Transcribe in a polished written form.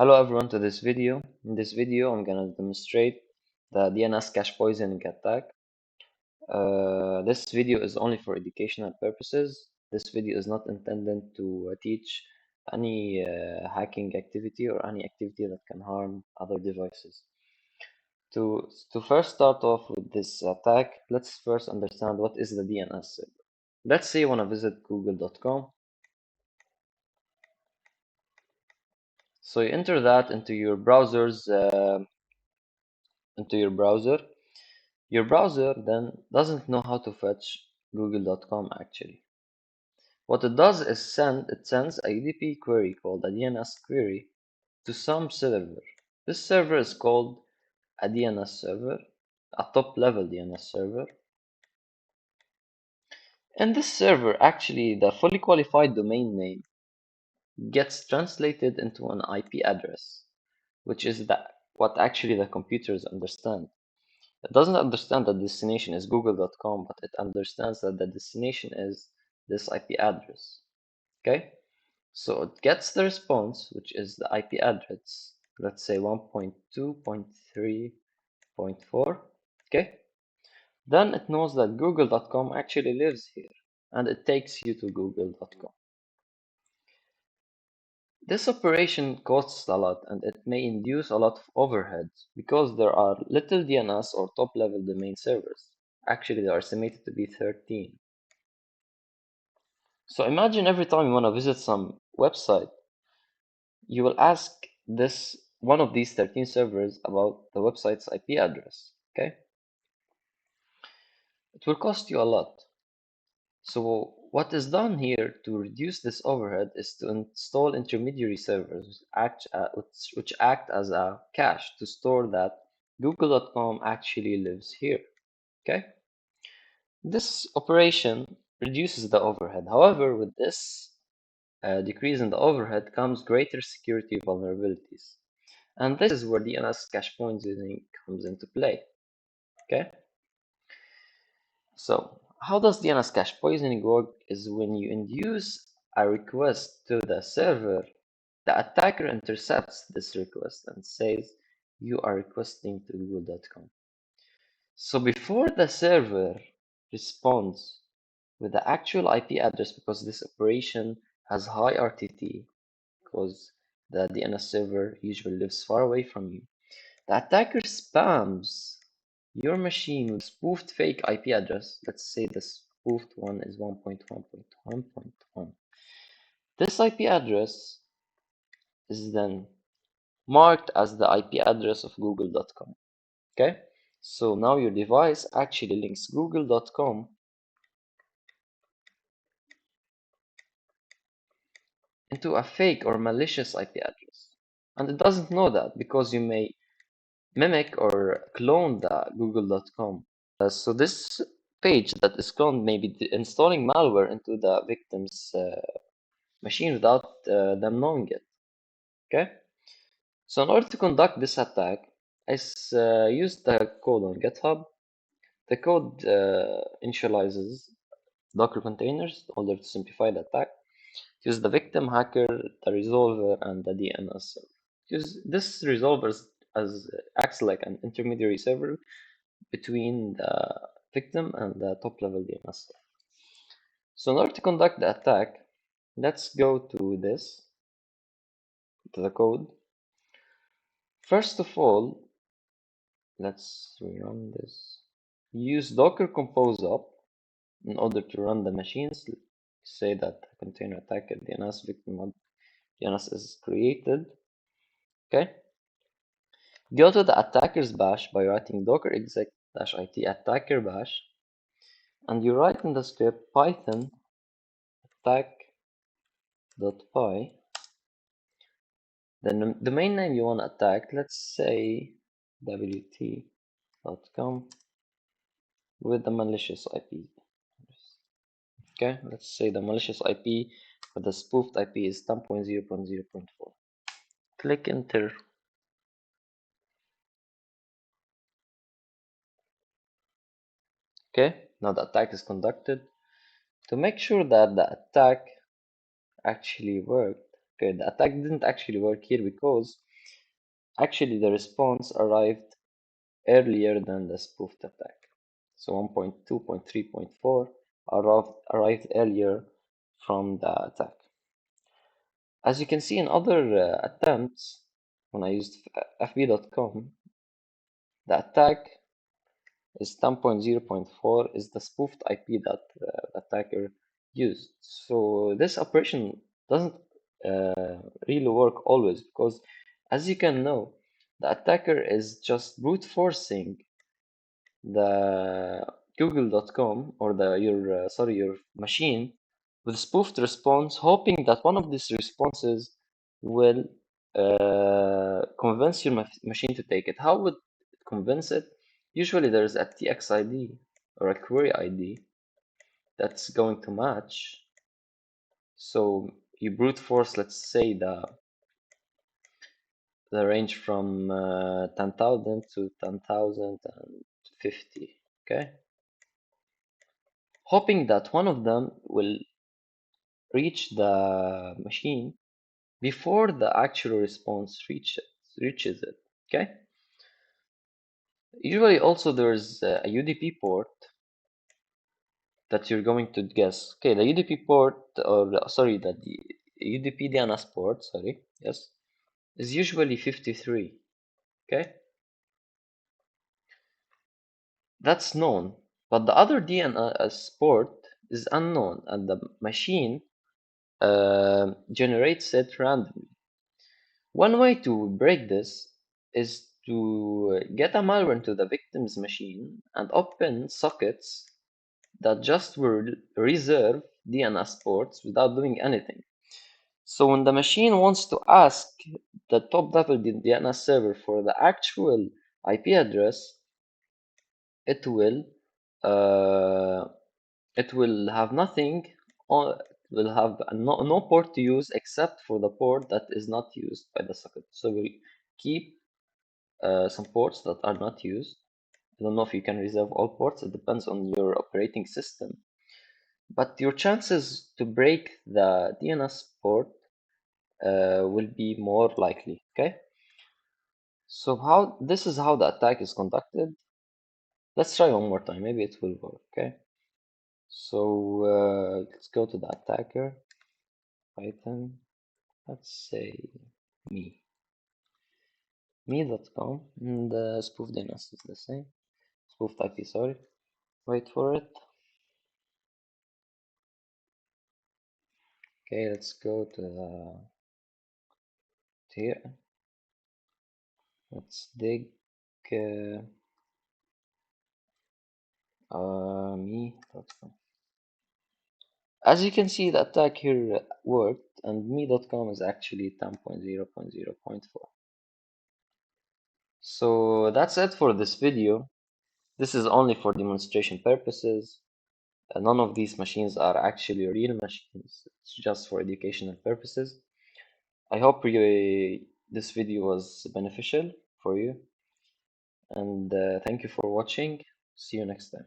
Hello everyone to this video. In this video, I'm gonna demonstrate the DNS cache poisoning attack. This video is only for educational purposes. This video is not intended to teach any hacking activity or any activity that can harm other devices. To first start off with this attack, let's first understand what is the DNS server. Let's say you want to visit google.com. So you enter that into your browser's your browser then doesn't know how to fetch google.com actually. What it does is it sends a UDP query called a DNS query to some server. This server is called a DNS server, a top level DNS server. And this server, actually the fully qualified domain name, gets translated into an IP address, which is what actually the computers understand. It doesn't understand that the destination is google.com, but it understands that the destination is this IP address. Okay? So it gets the response, which is the IP address, let's say 1.2.3.4. Okay? Then it knows that google.com actually lives here, and it takes you to google.com. This operation costs a lot, and it may induce a lot of overhead because there are little DNS or top-level domain servers. Actually, they are estimated to be 13. So imagine every time you want to visit some website, you will ask one of these 13 servers about the website's IP address. Okay? It will cost you a lot. So what is done here to reduce this overhead is to install intermediary servers which act as a cache to store that google.com actually lives here. Okay? This operation reduces the overhead. However, with this decrease in the overhead comes greater security vulnerabilities. And this is where DNS cache poisoning comes into play. Okay? So how does DNS cache poisoning work is when you induce a request to the server, the attacker intercepts this request and says you are requesting to google.com. So before the server responds with the actual IP address, because this operation has high RTT, because the DNS server usually lives far away from you, the attacker spams your machine with spoofed fake IP address. Let's say the spoofed one is 1.1.1.1. This IP address is then marked as the IP address of google.com. Okay? So now your device actually links google.com into a fake or malicious IP address. And it doesn't know that because you may mimic or clone the google.com. So this page that is cloned may be installing malware into the victim's machine without them knowing it. Okay? So in order to conduct this attack, I used the code on GitHub. The code initializes Docker containers in order to simplify the attack. Use the victim, hacker, the resolver, and the DNS server. Use this resolver acts like an intermediary server between the victim and the top-level DNS server. So in order to conduct the attack, let's go to the code. First of all, let's rerun this. Use docker compose up in order to run the machines. Say that the container attacker DNS victim DNS is created. Okay. Go to the attacker's bash by writing docker exec-it attacker bash, and you write in the script python attack.py. Then the domain name you want to attack, let's say wt.com with the malicious IP. Okay, let's say the malicious IP for the spoofed IP is 10.0.0.4. Click enter. Okay, now the attack is conducted. To make sure that the attack actually worked, okay, the attack didn't actually work here because actually the response arrived earlier than the spoofed attack. So 1.2.3.4 arrived earlier from the attack. As you can see in other attempts, when I used fb.com, the attack is 10.0.4 is the spoofed IP that the attacker used. So this operation doesn't really work always because, as you can know, the attacker is just brute forcing the google.com or your machine with spoofed response, hoping that one of these responses will convince your machine to take it. How would it convince it? Usually there's a TX ID or a query ID that's going to match. So you brute force, let's say the range from 10,000 to 10,050. Okay, hoping that one of them will reach the machine before the actual response reaches it. Okay. Usually also there's a UDP port that you're going to guess. Okay, the UDP port, or sorry, the UDP DNS port, sorry, yes, is usually 53. Okay, that's known, but the other DNS port is unknown, and the machine generates it randomly. One way to break this is to get a malware into the victim's machine and open sockets that just will reserve DNS ports without doing anything. So when the machine wants to ask the top level DNS server for the actual IP address, it will uh, it will have nothing on, will have no port to use except for the port that is not used by the socket. So we'll keep some ports that are not used. I don't know if you can reserve all ports. It depends on your operating system. But your chances to break the DNS port will be more likely. Okay. So this is how the attack is conducted. Let's try one more time. Maybe it will work. Okay. So let's go to the attacker. Python. Let's say me. Me.com. And the spoof DNS is the same. Spoofed IP. Sorry. Wait for it. Okay, let's go to here. Let's dig me.com. As you can see, the attack here worked, and me.com is actually 10.0.0.4. So that's it for this video. This is only for demonstration purposes. None of these machines are actually real machines. It's just for educational purposes. I hope this video was beneficial for you, and thank you for watching. See you next time.